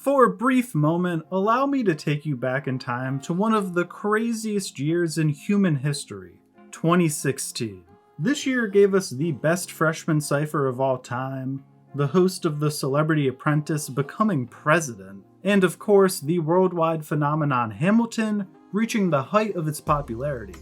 For a brief moment, allow me to take you back in time to one of the craziest years in human history, 2016. This year gave us the best freshman cipher of all time, the host of The Celebrity Apprentice becoming president, and of course the worldwide phenomenon Hamilton reaching the height of its popularity.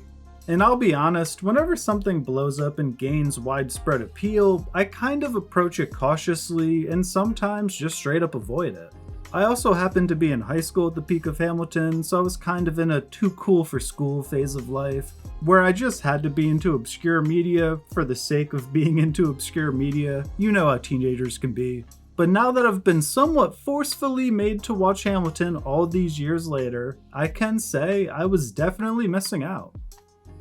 And I'll be honest, whenever something blows up and gains widespread appeal, I kind of approach it cautiously and sometimes just straight up avoid it. I also happened to be in high school at the peak of Hamilton, so I was kind of in a too cool for school phase of life, where I just had to be into obscure media for the sake of being into obscure media. You know how teenagers can be. But now that I've been somewhat forcefully made to watch Hamilton all these years later, I can say I was definitely missing out.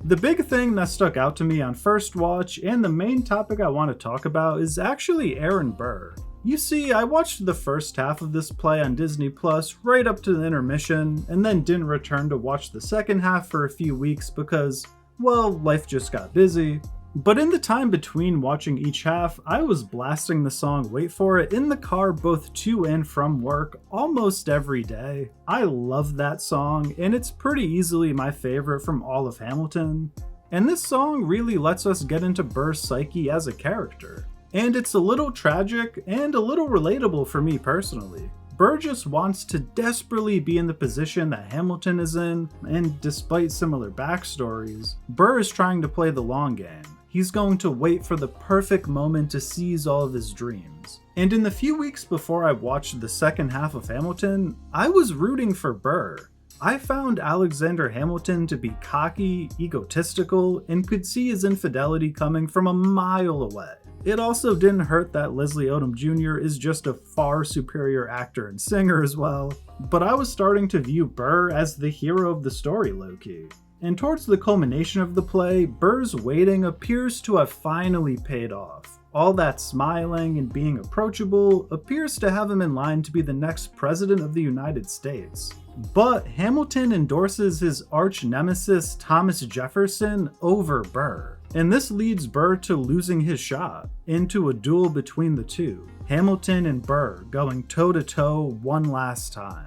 The big thing that stuck out to me on first watch, and the main topic I want to talk about, is actually Aaron Burr. You see, I watched the first half of this play on Disney Plus right up to the intermission, and then didn't return to watch the second half for a few weeks because, well, life just got busy. But in the time between watching each half, I was blasting the song Wait For It in the car both to and from work almost every day. I love that song, and it's pretty easily my favorite from all of Hamilton. And this song really lets us get into Burr's psyche as a character. And it's a little tragic and a little relatable for me personally. Burr just wants to desperately be in the position that Hamilton is in, and despite similar backstories, Burr is trying to play the long game. He's going to wait for the perfect moment to seize all of his dreams. And in the few weeks before I watched the second half of Hamilton, I was rooting for Burr. I found Alexander Hamilton to be cocky, egotistical, and could see his infidelity coming from a mile away. It also didn't hurt that Leslie Odom Jr. is just a far superior actor and singer as well, but I was starting to view Burr as the hero of the story low-key. And towards the culmination of the play, Burr's waiting appears to have finally paid off. All that smiling and being approachable appears to have him in line to be the next president of the United States. But Hamilton endorses his arch nemesis Thomas Jefferson over Burr. And this leads Burr to losing his shot, into a duel between the two, Hamilton and Burr going toe-to-toe one last time.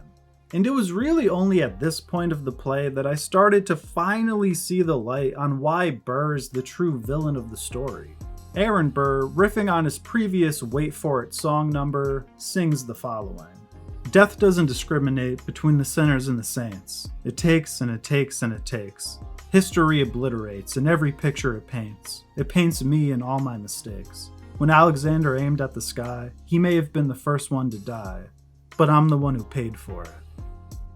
And it was really only at this point of the play that I started to finally see the light on why Burr is the true villain of the story. Aaron Burr, riffing on his previous Wait For It song number, sings the following. Death doesn't discriminate between the sinners and the saints. It takes and it takes and it takes. History obliterates in every picture it paints. It paints me and all my mistakes. When Alexander aimed at the sky, he may have been the first one to die, but I'm the one who paid for it.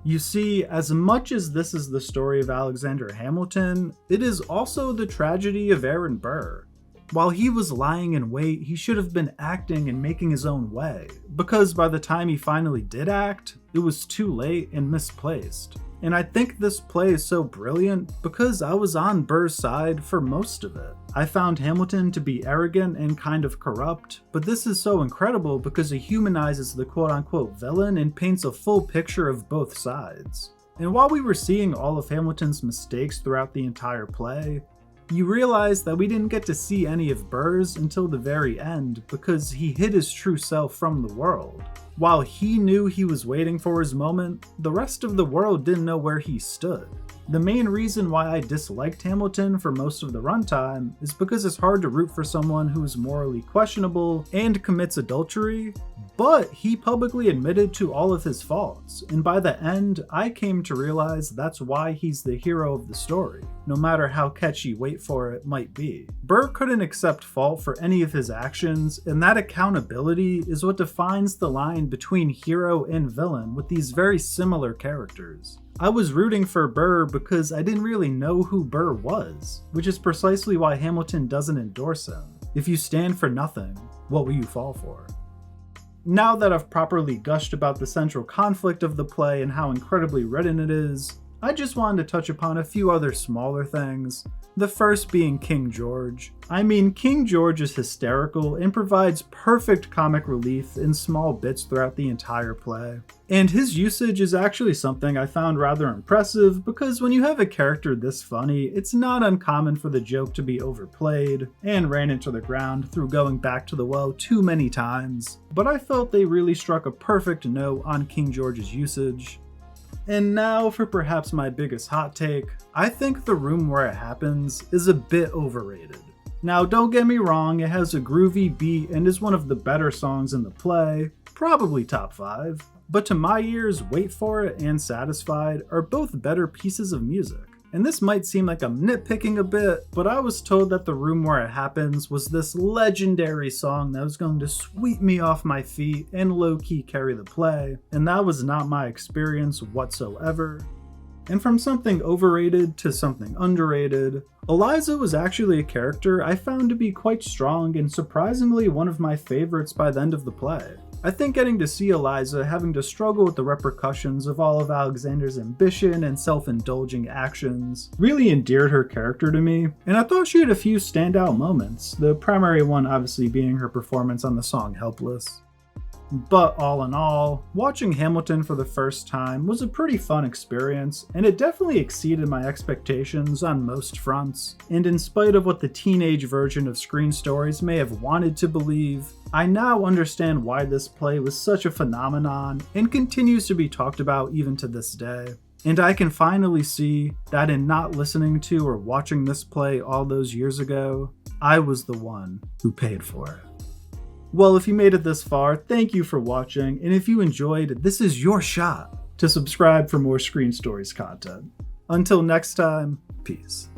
You see, as much as this is the story of Alexander Hamilton, it is also the tragedy of Aaron Burr. While he was lying in wait, he should have been acting and making his own way, because by the time he finally did act, it was too late and misplaced. And I think this play is so brilliant because I was on Burr's side for most of it. I found Hamilton to be arrogant and kind of corrupt, but this is so incredible because it humanizes the quote-unquote villain and paints a full picture of both sides. And while we were seeing all of Hamilton's mistakes throughout the entire play, you realize that we didn't get to see any of Burr's until the very end because he hid his true self from the world. While he knew he was waiting for his moment, the rest of the world didn't know where he stood. The main reason why I disliked Hamilton for most of the runtime is because it's hard to root for someone who is morally questionable and commits adultery, but he publicly admitted to all of his faults, and by the end, I came to realize that's why he's the hero of the story, no matter how catchy Wait For It might be. Burr couldn't accept fault for any of his actions, and that accountability is what defines the line between hero and villain with these very similar characters. I was rooting for Burr because I didn't really know who Burr was, which is precisely why Hamilton doesn't endorse him. If you stand for nothing, what will you fall for? Now that I've properly gushed about the central conflict of the play and how incredibly written it is, I just wanted to touch upon a few other smaller things. The first being King George. I mean, King George is hysterical and provides perfect comic relief in small bits throughout the entire play. And his usage is actually something I found rather impressive, because when you have a character this funny, it's not uncommon for the joke to be overplayed and ran into the ground through going back to the well too many times. But I felt they really struck a perfect note on King George's usage. And now for perhaps my biggest hot take, I think The Room Where It Happens is a bit overrated. Now don't get me wrong, it has a groovy beat and is one of the better songs in the play, probably top 5, but to my ears, Wait For It and Satisfied are both better pieces of music. And this might seem like I'm nitpicking a bit, but I was told that The Room Where It Happens was this legendary song that was going to sweep me off my feet and low-key carry the play, and that was not my experience whatsoever. And from something overrated to something underrated, Eliza was actually a character I found to be quite strong and surprisingly one of my favorites by the end of the play. I think getting to see Eliza having to struggle with the repercussions of all of Alexander's ambition and self-indulging actions really endeared her character to me, and I thought she had a few standout moments, the primary one obviously being her performance on the song Helpless. But all in all, watching Hamilton for the first time was a pretty fun experience, and it definitely exceeded my expectations on most fronts. And in spite of what the teenage version of Screen Stories may have wanted to believe, I now understand why this play was such a phenomenon and continues to be talked about even to this day. And I can finally see that in not listening to or watching this play all those years ago, I was the one who paid for it. Well, if you made it this far, thank you for watching, and if you enjoyed, this is your shot to subscribe for more Screen Stories content. Until next time, peace.